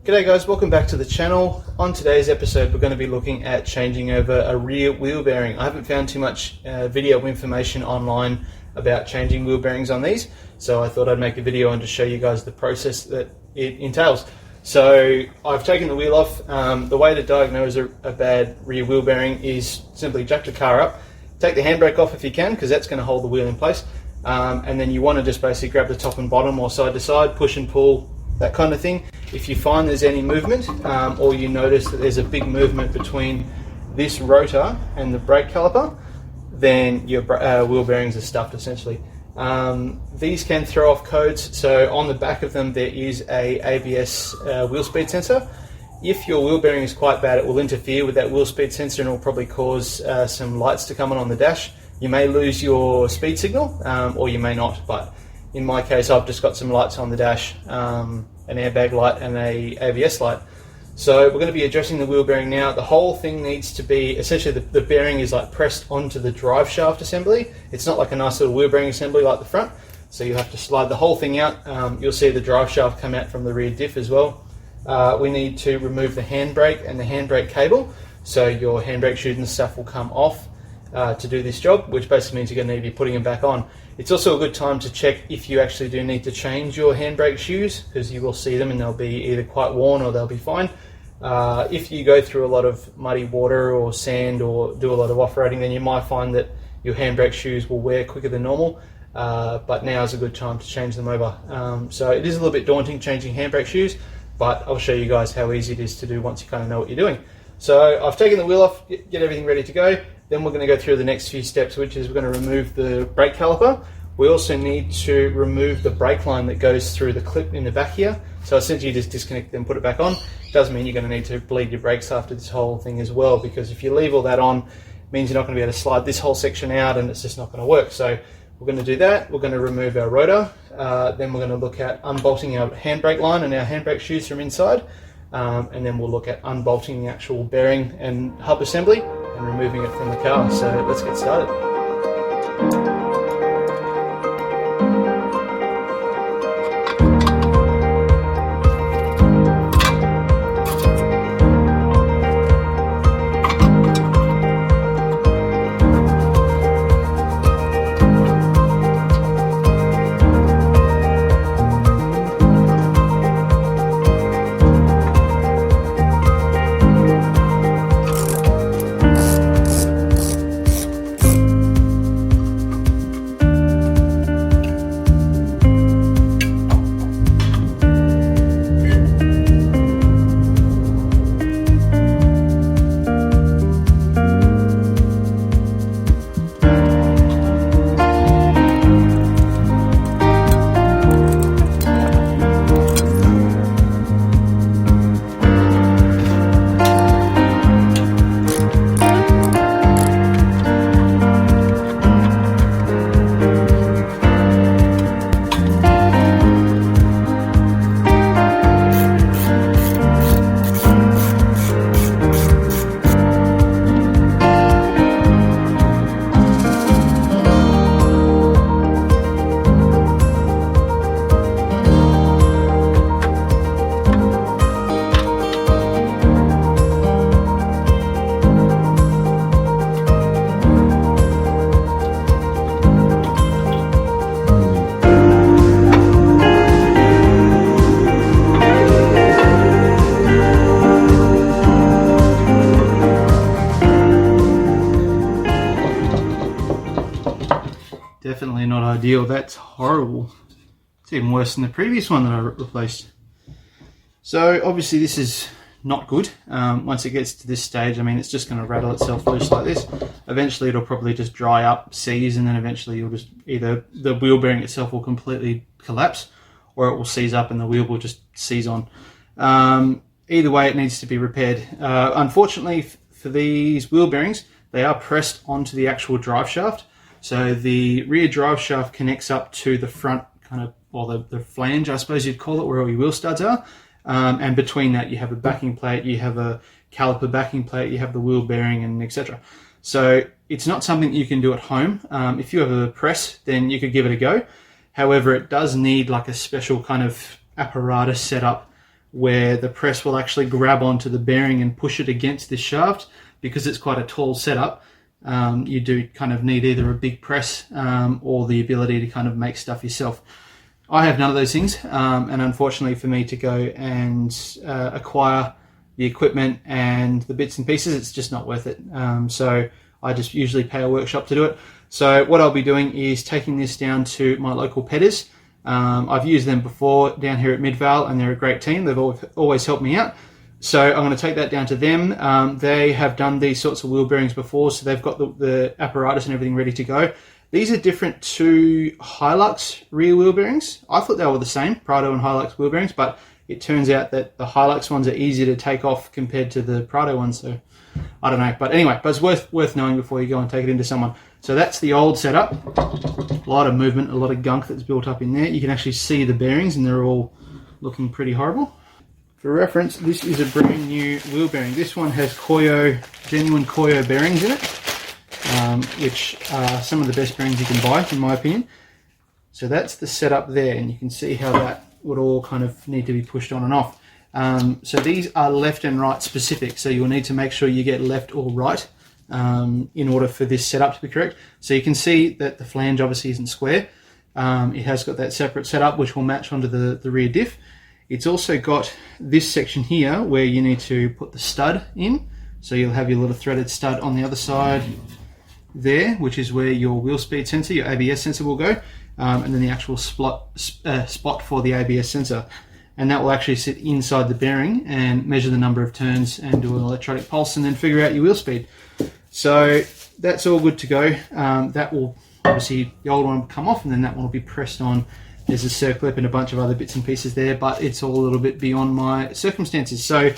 G'day guys, welcome back to the channel. On today's episode we're going to be looking at changing over a rear wheel bearing. I haven't found too much video information online about changing wheel bearings on these, so I thought I'd make a video and just show you guys the process that it entails. So I've taken the wheel off. The way to diagnose a bad rear wheel bearing is simply jack the car up, take the handbrake off if you can, because that's going to hold the wheel in place, and then you want to just basically grab the top and bottom or side to side, push and pull, that kind of thing. If you find there's any movement or you notice that there's a big movement between this rotor and the brake caliper, then your wheel bearings are stuffed essentially. These can throw off codes, so on the back of them there is a ABS wheel speed sensor. If your wheel bearing is quite bad, it will interfere with that wheel speed sensor and it will probably cause some lights to come on the dash. You may lose your speed signal or you may not, but in my case I've just got some lights on the dash, an airbag light and a ABS light. So we're going to be addressing the wheel bearing now. The whole thing needs to be, essentially the bearing is like pressed onto the drive shaft assembly. It's not like a nice little wheel bearing assembly like the front, so you have to slide the whole thing out. You'll see the drive shaft come out from the rear diff as well. We need to remove the handbrake and the handbrake cable, so your handbrake shoes and stuff will come off to do this job, which basically means you're going to need to be putting them back on. It's also a good time to check if you actually do need to change your handbrake shoes, because you will see them and they'll be either quite worn or they'll be fine. If you go through a lot of muddy water or sand or do a lot of off-roading, then you might find that your handbrake shoes will wear quicker than normal, but now is a good time to change them over. So it is a little bit daunting changing handbrake shoes, but I'll show you guys how easy it is to do once you kind of know what you're doing. So I've taken the wheel off, get everything ready to go. Then we're going to go through the next few steps, which is we're going to remove the brake caliper. We also need to remove the brake line that goes through the clip in the back here. So essentially you just disconnect it and put it back on. It does mean you're going to need to bleed your brakes after this whole thing as well, because if you leave all that on, it means you're not going to be able to slide this whole section out and it's just not going to work. So we're going to do that. We're going to remove our rotor. Then we're going to look at unbolting our handbrake line and our handbrake shoes from inside. And then we'll look at unbolting the actual bearing and hub assembly and removing it from the car. So let's get started. Definitely not ideal. That's horrible. It's even worse than the previous one that I replaced. So obviously this is not good. Once it gets to this stage, I mean, it's just going to rattle itself loose like this. Eventually it'll probably just dry up, seize, and then eventually you'll just either the wheel bearing itself will completely collapse or it will seize up and the wheel will just seize on. either way, it needs to be repaired. Unfortunately for these wheel bearings, they are pressed onto the actual drive shaft. So the rear drive shaft connects up to the front kind of, or the flange, I suppose you'd call it, where all your wheel studs are. And between that, you have a backing plate, you have a caliper backing plate, you have the wheel bearing, and etc. So it's not something you can do at home. If you have a press, then you could give it a go. However, it does need like a special kind of apparatus set up where the press will actually grab onto the bearing and push it against this shaft. Because it's quite a tall setup, you do kind of need either a big press or the ability to kind of make stuff yourself. I have none of those things, and unfortunately for me to go and acquire the equipment and the bits and pieces, it's just not worth it. So I just usually pay a workshop to do it. So what I'll be doing is taking this down to my local petters. I've used them before down here at Midvale, and they're a great team. They've always helped me out. So I'm going to take that down to them. They have done these sorts of wheel bearings before, so they've got the apparatus and everything ready to go. These are different to Hilux rear wheel bearings. I thought they were the same, Prado and Hilux wheel bearings, but it turns out that the Hilux ones are easier to take off compared to the Prado ones, so I don't know. But anyway, but it's worth knowing before you go and take it into someone. So that's the old setup. A lot of movement, a lot of gunk that's built up in there. You can actually see the bearings, and they're all looking pretty horrible. For reference, this is a brand new wheel bearing. This one has genuine Koyo bearings in it, which are some of the best bearings you can buy, in my opinion. So that's the setup there, and you can see how that would all kind of need to be pushed on and off. So these are left and right specific, so you'll need to make sure you get left or right in order for this setup to be correct. So you can see that the flange obviously isn't square. It has got that separate setup which will match onto the rear diff. It's also got this section here where you need to put the stud in. So you'll have your little threaded stud on the other side there, which is where your wheel speed sensor, your ABS sensor will go, and then the actual spot for the ABS sensor. And that will actually sit inside the bearing and measure the number of turns and do an electronic pulse and then figure out your wheel speed. So that's all good to go. That will obviously, the old one will come off, and then that one will be pressed on. There's a circlip and a bunch of other bits and pieces there, but it's all a little bit beyond my circumstances. So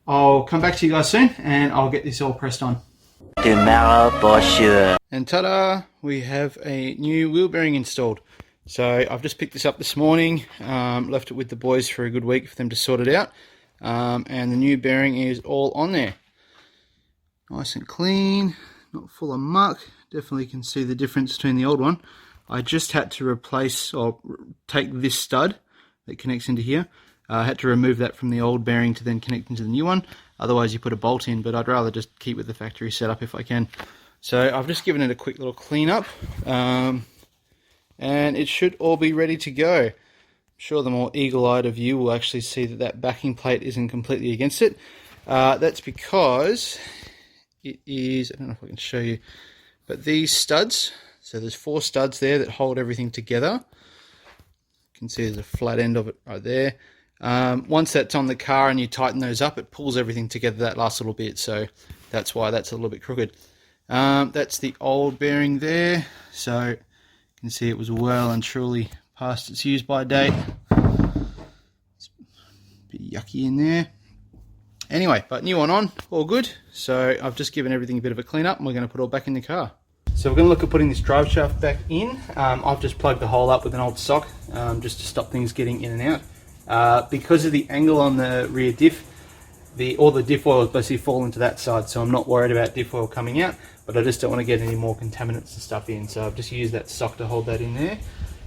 I'll come back to you guys soon, and I'll get this all pressed on. Tomorrow for sure. And ta-da! We have a new wheel bearing installed. So I've just picked this up this morning, left it with the boys for a good week for them to sort it out, and the new bearing is all on there. Nice and clean, not full of muck. Definitely can see the difference between the old one. I just had to replace or take this stud that connects into here. I had to remove that from the old bearing to then connect into the new one. Otherwise you put a bolt in, but I'd rather just keep with the factory setup if I can. So I've just given it a quick little clean up, and it should all be ready to go. I'm sure the more eagle-eyed of you will actually see that that backing plate isn't completely against it. That's because it is, I don't know if I can show you, but these studs, so there's 4 studs there that hold everything together. You can see there's a flat end of it right there. Once that's on the car and you tighten those up, it pulls everything together that last little bit, so that's why that's a little bit crooked. That's the old bearing there, so you can see it was well and truly past its use by date. It's a bit yucky in there. Anyway, but new one on, all good. So I've just given everything a bit of a clean up, and we're going to put it all back in the car. So we're going to look at putting this drive shaft back in. I've just plugged the hole up with an old sock, just to stop things getting in and out. Because of the angle on the rear diff, all the diff oil is basically falling to that side, so I'm not worried about diff oil coming out, but I just don't want to get any more contaminants and stuff in, so I've just used that sock to hold that in there.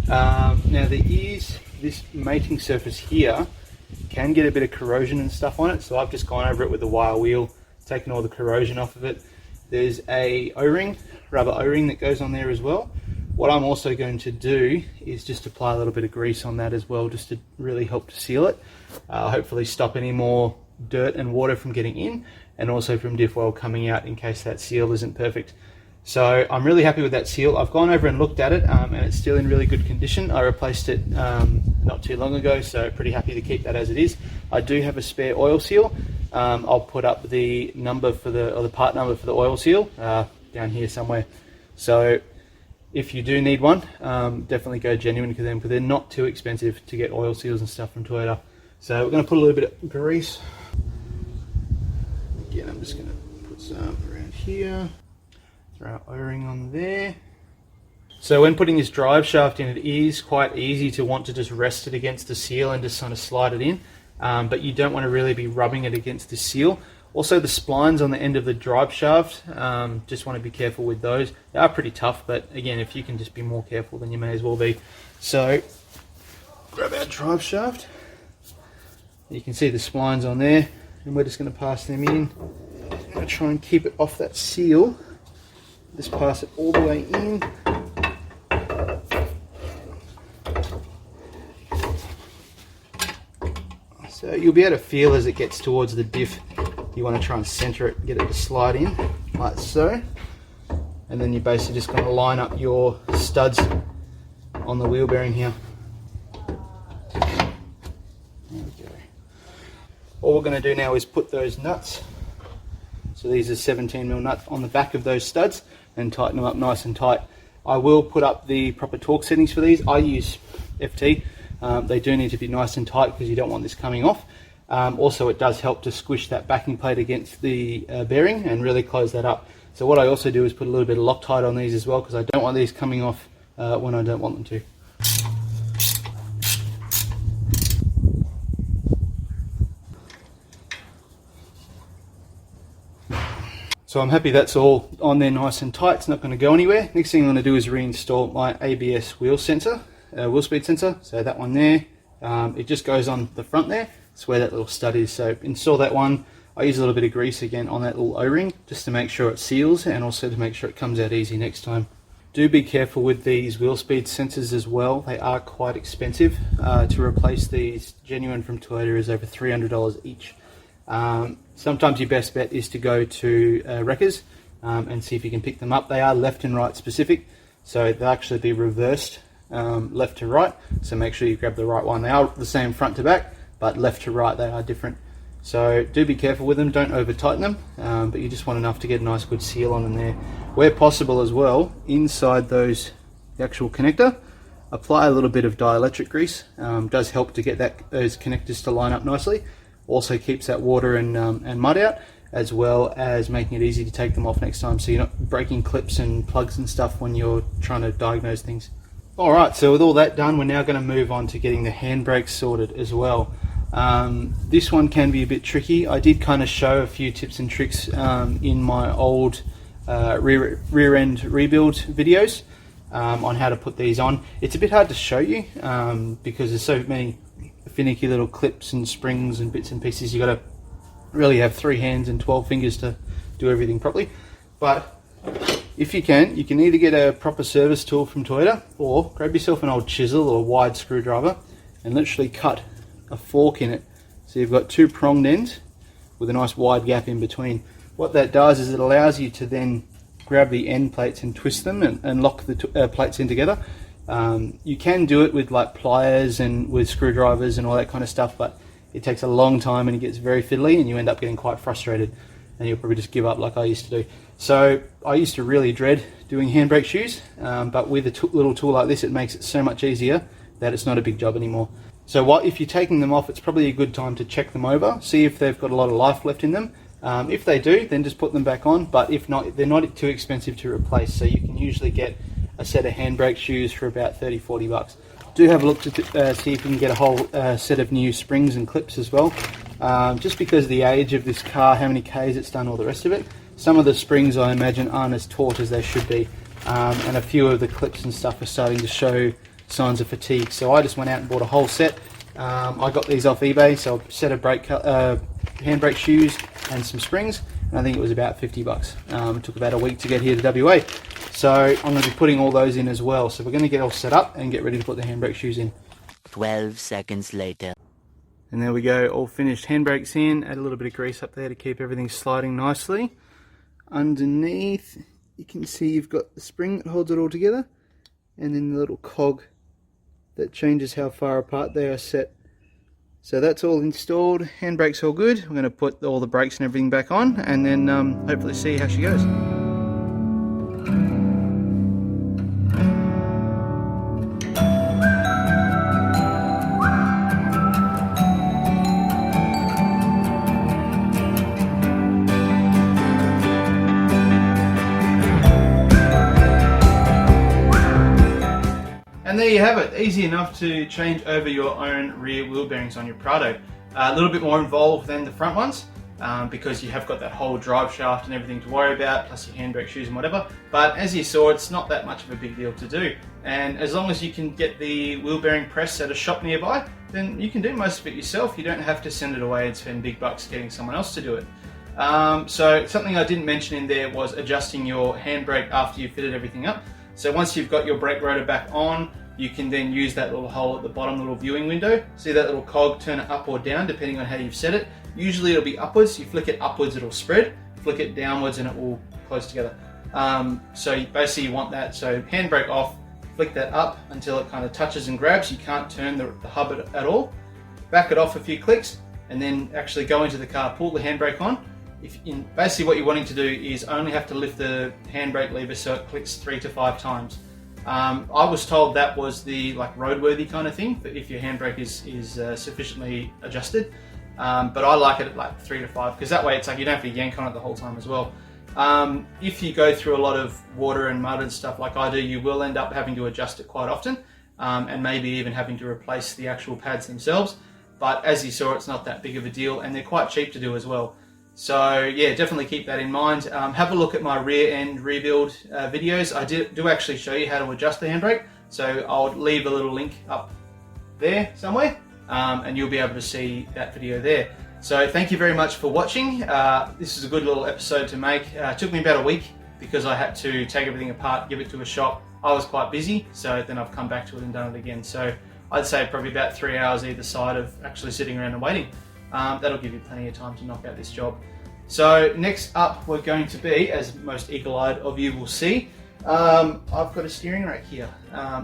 Now there is this mating surface here, can get a bit of corrosion and stuff on it, so I've just gone over it with a wire wheel, taken all the corrosion off of it. There's a O-ring, rubber O-ring that goes on there as well. What I'm also going to do is just apply a little bit of grease on that as well, just to really help to seal it. Hopefully stop any more dirt and water from getting in, and also from diff oil coming out in case that seal isn't perfect. So I'm really happy with that seal. I've gone over and looked at it, and it's still in really good condition. I replaced it not too long ago, so pretty happy to keep that as it is. I do have a spare oil seal. I'll put up the number for the part number for the oil seal down here somewhere. So if you do need one, definitely go genuine because they're not too expensive to get oil seals and stuff from Toyota. So we're going to put a little bit of grease again, I'm just going to put some around here, throw our O-ring on there. So when putting this drive shaft in, it is quite easy to want to just rest it against the seal and just kind of slide it in, but you don't want to really be rubbing it against the seal. Also, the splines on the end of the drive shaft, just want to be careful with those. They are pretty tough, but again, if you can just be more careful, then you may as well be. So, grab our drive shaft. You can see the splines on there, and we're just going to pass them in. I'm going to try and keep it off that seal. Just pass it all the way in. So you'll be able to feel as it gets towards the diff. You want to try and center it, get it to slide in, like so. And then you're basically just going to line up your studs on the wheel bearing here. There we go. All we're going to do now is put those nuts, so these are 17mm nuts, on the back of those studs and tighten them up nice and tight. I will put up the proper torque settings for these. I use FT. They do need to be nice and tight because you don't want this coming off. Also, it does help to squish that backing plate against the bearing and really close that up. So what I also do is put a little bit of Loctite on these as well, because I don't want these coming off when I don't want them to. So I'm happy that's all on there nice and tight. It's not going to go anywhere. Next thing I'm going to do is reinstall my ABS wheel sensor, wheel speed sensor. So that one there, it just goes on the front there. It's where that little stud is. So install that one. I use a little bit of grease again on that little O-ring just to make sure it seals and also to make sure it comes out easy next time. Do be careful with these wheel speed sensors as well. They are quite expensive. To replace these genuine from Toyota is over $300 each. Sometimes your best bet is to go to wreckers and see if you can pick them up. They are left and right specific, so they'll actually be reversed left to right, so make sure you grab the right one. They are the same front to back, but left to right they are different. So do be careful with them, don't over tighten them, but you just want enough to get a nice good seal on in there. Where possible as well, inside the actual connector, apply a little bit of dielectric grease. Does help to get those connectors to line up nicely. Also keeps that water and mud out, as well as making it easy to take them off next time, so you're not breaking clips and plugs and stuff when you're trying to diagnose things. Alright, so with all that done, we're now going to move on to getting the handbrakes sorted as well. This one can be a bit tricky. I did kind of show a few tips and tricks in my old rear end rebuild videos on how to put these on. It's a bit hard to show you because there's so many finicky little clips and springs and bits and pieces. You got to really have 3 hands and 12 fingers to do everything properly. But if you can either get a proper service tool from Toyota or grab yourself an old chisel or a wide screwdriver and literally cut a fork in it. So you've got 2 pronged ends with a nice wide gap in between. What that does is it allows you to then grab the end plates and twist them and lock the plates in together. You can do it with like pliers and with screwdrivers and all that kind of stuff, but it takes a long time and it gets very fiddly and you end up getting quite frustrated and you'll probably just give up like I used to do. So I used to really dread doing handbrake shoes, but with a little tool like this, it makes it so much easier that it's not a big job anymore. So if you're taking them off, it's probably a good time to check them over, see if they've got a lot of life left in them. If they do, then just put them back on, but if not, they're not too expensive to replace, so you can usually get a set of handbrake shoes for about 30-40 bucks. Do have a look to see if you can get a whole set of new springs and clips as well. Just because of the age of this car, how many Ks it's done, all the rest of it, some of the springs I imagine aren't as taut as they should be, and a few of the clips and stuff are starting to show signs of fatigue. So I just went out and bought a whole set. I got these off eBay, so a set of handbrake shoes and some springs, and I think it was about 50 bucks. It took about a week to get here to WA. So I'm going to be putting all those in as well. So we're going to get all set up and get ready to put the handbrake shoes in. 12 seconds later. And there we go, all finished. Handbrakes in, add a little bit of grease up there to keep everything sliding nicely. Underneath, you can see you've got the spring that holds it all together, and then the little cog that changes how far apart they are set. So that's all installed, handbrake's all good. I'm going to put all the brakes and everything back on, and then hopefully see how she goes. there you have it. Easy enough to change over your own rear wheel bearings on your Prado. A little bit more involved than the front ones because you have got that whole drive shaft and everything to worry about, plus your handbrake shoes and whatever. But as you saw, it's not that much of a big deal to do. And as long as you can get the wheel bearing press at a shop nearby, then you can do most of it yourself. You don't have to send it away and spend big bucks getting someone else to do it. So something I didn't mention in there was adjusting your handbrake after you fitted everything up. So once you've got your brake rotor back on, you can then use that little hole at the bottom, little viewing window. See that little cog, turn it up or down depending on how you've set it. Usually it'll be upwards. You flick it upwards, it'll spread. Flick it downwards and it will close together. So basically you want that. So handbrake off, flick that up until it kind of touches and grabs. You can't turn the hub at all. Back it off a few clicks and then actually go into the car, pull the handbrake on. Basically what you're wanting to do is only have to lift the handbrake lever so it clicks 3 to 5 times. I was told that was the roadworthy kind of thing, that if your handbrake is sufficiently adjusted. But I like it at like 3 to 5 because that way it's like you don't have to yank on it the whole time as well. If you go through a lot of water and mud and stuff like I do, you will end up having to adjust it quite often and maybe even having to replace the actual pads themselves. But as you saw, it's not that big of a deal and they're quite cheap to do as well. So yeah, definitely keep that in mind. Have a look at my rear end rebuild videos. I do actually show you how to adjust the handbrake. So I'll leave a little link up there somewhere and you'll be able to see that video there. So thank you very much for watching. This is a good little episode to make. It took me about a week because I had to take everything apart, give it to a shop. I was quite busy, so then I've come back to it and done it again. So I'd say probably about 3 hours either side of actually sitting around and waiting. That'll give you plenty of time to knock out this job. So next up we're going to be, as most eagle-eyed of you will see, I've got a steering rack here.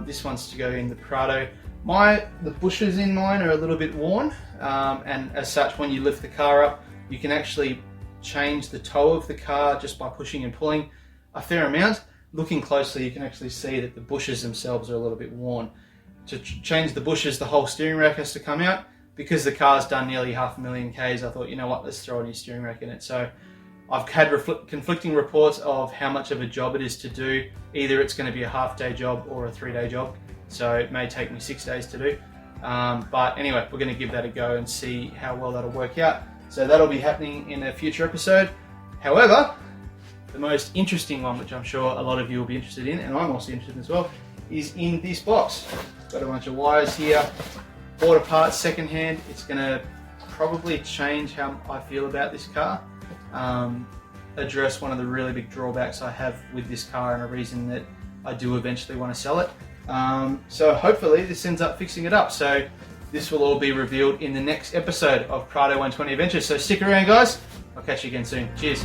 This one's to go in the Prado. The bushes in mine are a little bit worn, and as such when you lift the car up you can actually change the toe of the car just by pushing and pulling a fair amount. Looking closely you can actually see that the bushes themselves are a little bit worn. To change the bushes, the whole steering rack has to come out. Because the car's done nearly 500,000 Ks, I thought, you know what, let's throw a new steering rack in it. So I've had conflicting reports of how much of a job it is to do. Either it's going to be a half-day job or a 3-day job. So it may take me 6 days to do. But anyway, we're going to give that a go and see how well that'll work out. So that'll be happening in a future episode. However, the most interesting one, which I'm sure a lot of you will be interested in, and I'm also interested in as well, is in this box. Got a bunch of wires here. Bought a part secondhand. It's going to probably change how I feel about this car. Address one of the really big drawbacks I have with this car and a reason that I do eventually want to sell it. So hopefully this ends up fixing it up. So this will all be revealed in the next episode of Prado 120 Adventures. So stick around guys. I'll catch you again soon. Cheers.